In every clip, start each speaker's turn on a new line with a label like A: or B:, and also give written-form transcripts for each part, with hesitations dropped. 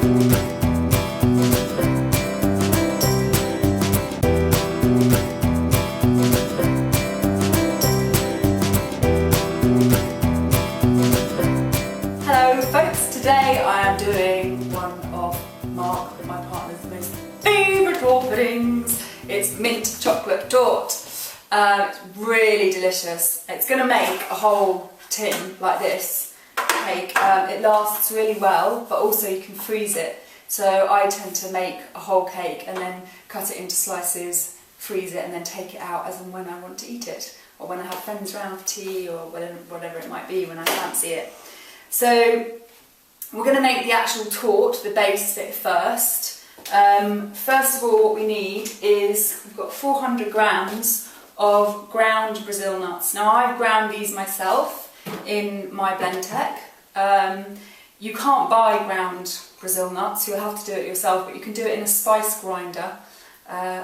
A: Hello folks, today I am doing one of Mark, my partner's most favourite tort puddings. It's mint chocolate tort. It's really delicious. It's going to make a whole tin like this cake. It lasts really well, but also you can freeze it. So I tend to make a whole cake and then cut it into slices, freeze it and then take it out as and when I want to eat it, or when I have friends round for tea, or whatever it might be when I fancy it. So we're going to make the actual tort, the base bit first. First of all, what we need is, we've got 400 grams of ground Brazil nuts. Now I've ground these myself in my Blendtec. You can't buy ground Brazil nuts, you'll have to do it yourself, but you can do it in a spice grinder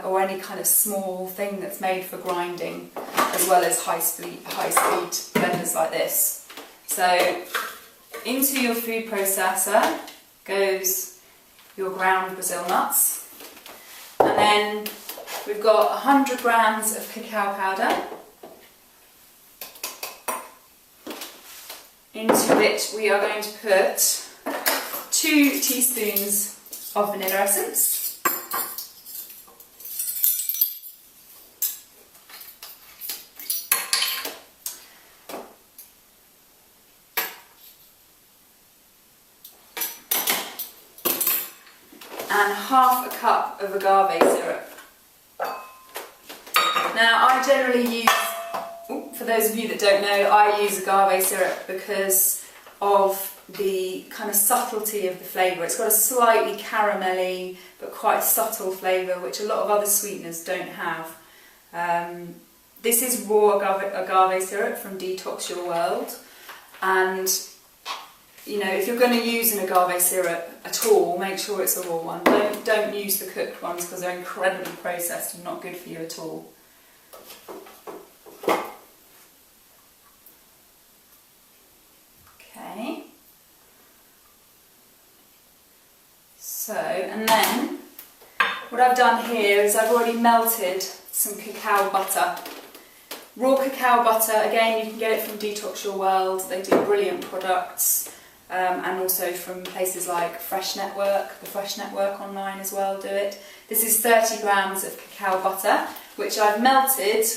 A: or any kind of small thing that's made for grinding, as well as high-speed blenders like this. So into your food processor goes your ground Brazil nuts, and then we've got 100 grams of cacao powder. Into which we are going to put 2 teaspoons of vanilla essence. And half a cup of agave syrup. Now I generally use, for those of you that don't know, I use agave syrup because of the kind of subtlety of the flavour. It's got a slightly caramelly but quite subtle flavour which a lot of other sweeteners don't have. This is raw agave syrup from Detox Your World, and you know, if you're going to use an agave syrup at all, make sure it's a raw one. Don't use the cooked ones because they're incredibly processed and not good for you at all. Okay. So, and then what I've done here is I've already melted some cacao butter. Raw cacao butter, again, you can get it from Detox Your World. They do brilliant products. And also from places like Fresh Network, the Fresh Network online as well do it. This is 30 grams of cacao butter, which I've melted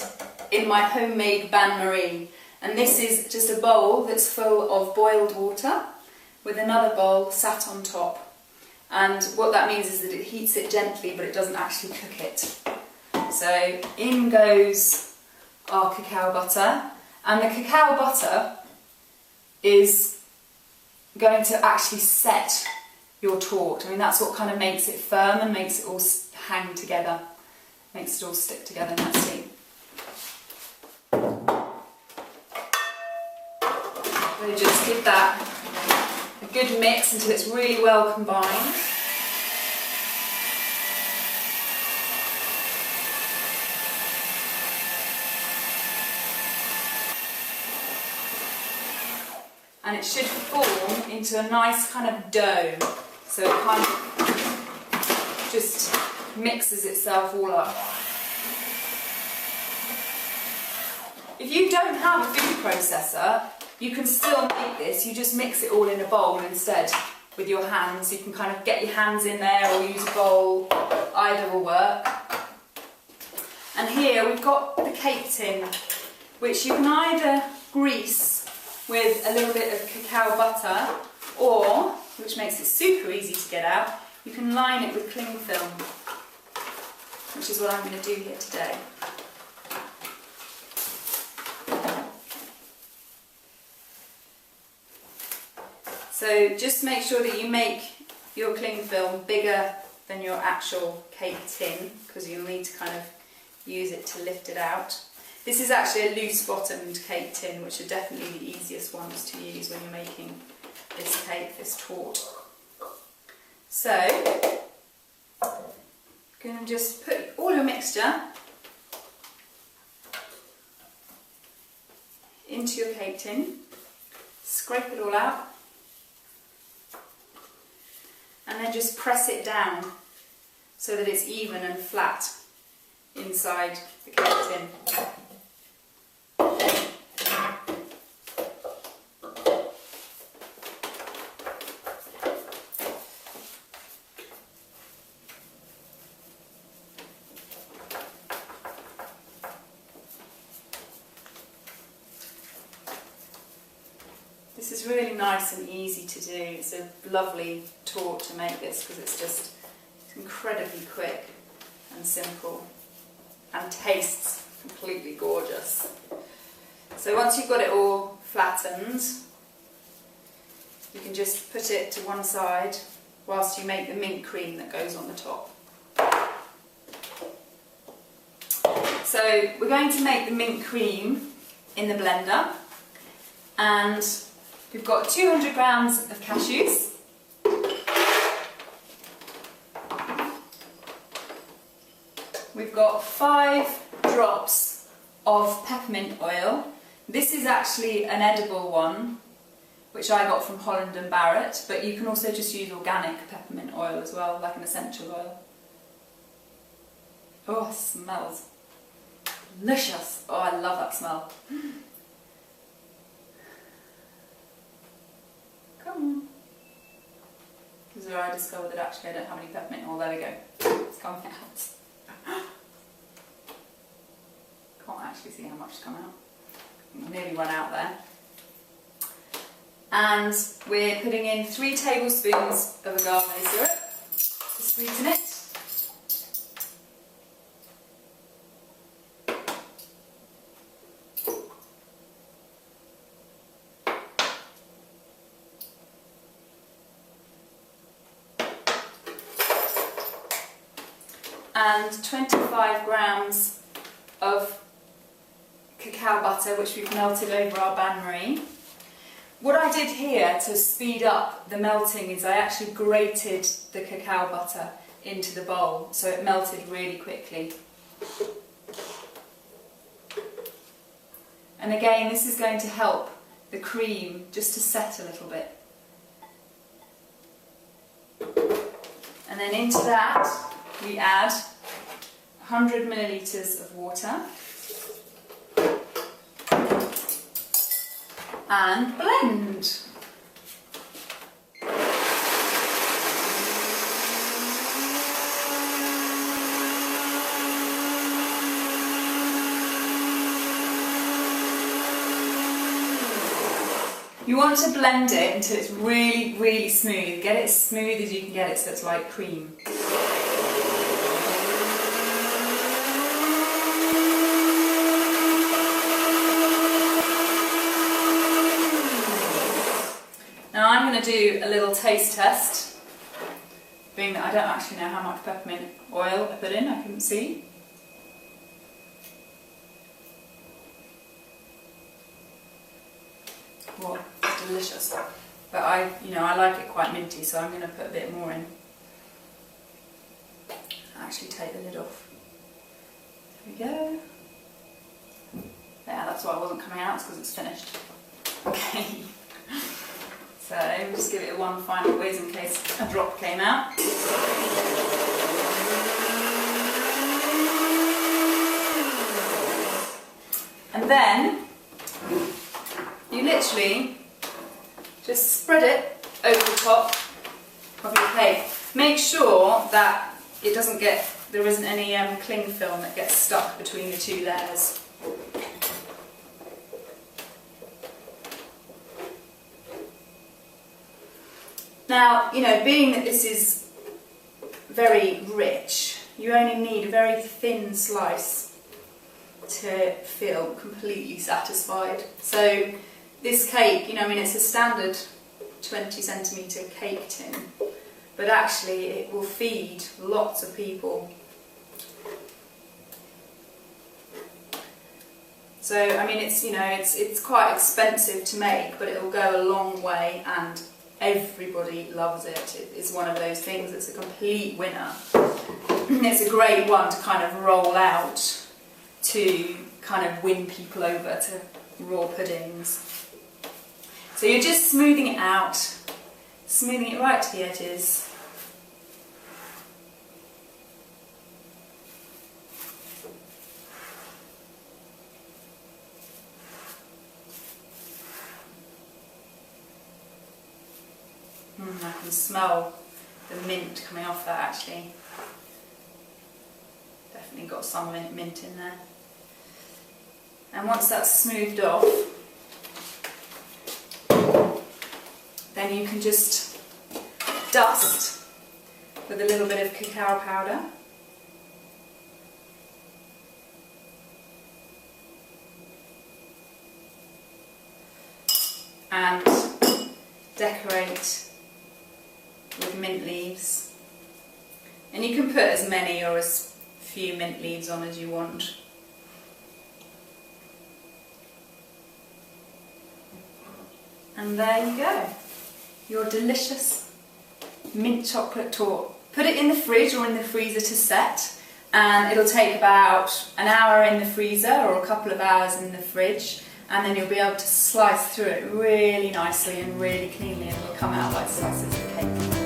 A: in my homemade bain-marie. And this is just a bowl that's full of boiled water with another bowl sat on top. And what that means is that it heats it gently, but it doesn't actually cook it. So in goes our cacao butter, and the cacao butter is going to actually set your tort. I mean, that's what kind of makes it firm and makes it all hang together, makes it all stick together nicely. So just give that a good mix until it's really well combined. And it should form into a nice kind of dough, so it kind of just mixes itself all up. If you don't have a food processor, you can still make this. You just mix it all in a bowl instead with your hands. You can kind of get your hands in there or use a bowl, either will work. And here we've got the cake tin, which you can either grease with a little bit of cacao butter, or, which makes it super easy to get out, you can line it with cling film, which is what I'm going to do here today. So just make sure that you make your cling film bigger than your actual cake tin, because you'll need to kind of use it to lift it out. This is actually a loose-bottomed cake tin, which are definitely the easiest ones to use when you're making this cake, this tort. So, you're going to just put all your mixture into your cake tin, scrape it all out, and and then just press it down so that it's even and flat inside the cake tin. This is really nice and easy to do. It's a lovely torte to make this because it's incredibly quick and simple and tastes completely gorgeous. So once you've got it all flattened, you can just put it to one side whilst you make the mint cream that goes on the top. So we're going to make the mint cream in the blender, and we've got 200 grams of cashews, we've got 5 drops of peppermint oil. This is actually an edible one, which I got from Holland and Barrett, but you can also just use organic peppermint oil as well, like an essential oil. Oh, it smells delicious. Oh, I love that smell. Come on. Because I discovered that actually I don't have any peppermint oil. There we go. It's coming out. Can't actually see how much has come out. I've nearly run out there. And we're putting in 3 tablespoons of agave syrup to sweeten it. And 25 grams of cacao butter, which we've melted over our bain-marie. What I did here to speed up the melting is I actually grated the cacao butter into the bowl, so it melted really quickly. And again, this is going to help the cream just to set a little bit. And then into that we add 100 millilitres of water and blend. You want to blend it until it's really, really smooth. Get it as smooth as you can get it so it's like cream. Now I'm going to do a little taste test, being that I don't actually know how much peppermint oil I put in, I couldn't see. Well, it's delicious, but I like it quite minty, so I'm going to put a bit more in. Actually take the lid off. There we go. Yeah, that's why it wasn't coming out, it's because it's finished. Okay. So we'll just give it one final whiz in case a drop came out. And then you literally just spread it over the top of your cake. Make sure that it doesn't get, there isn't any cling film that gets stuck between the 2 layers. Now, being that this is very rich, you only need a very thin slice to feel completely satisfied. So this cake, it's a standard 20 centimetre cake tin, but actually it will feed lots of people. So, it's quite expensive to make, but it'll go a long way and everybody loves it. It's one of those things that's a complete winner. It's a great one to kind of roll out to kind of win people over to raw puddings. So you're just smoothing it out, smoothing it right to the edges, smell the mint coming off that actually. Definitely got some mint in there. And once that's smoothed off, then you can just dust with a little bit of cacao powder. And decorate with mint leaves. And you can put as many or as few mint leaves on as you want. And there you go, your delicious mint chocolate torte. Put it in the fridge or in the freezer to set, and it'll take about an hour in the freezer or a couple of hours in the fridge, and then you'll be able to slice through it really nicely and really cleanly, and it'll come out like slices of cake.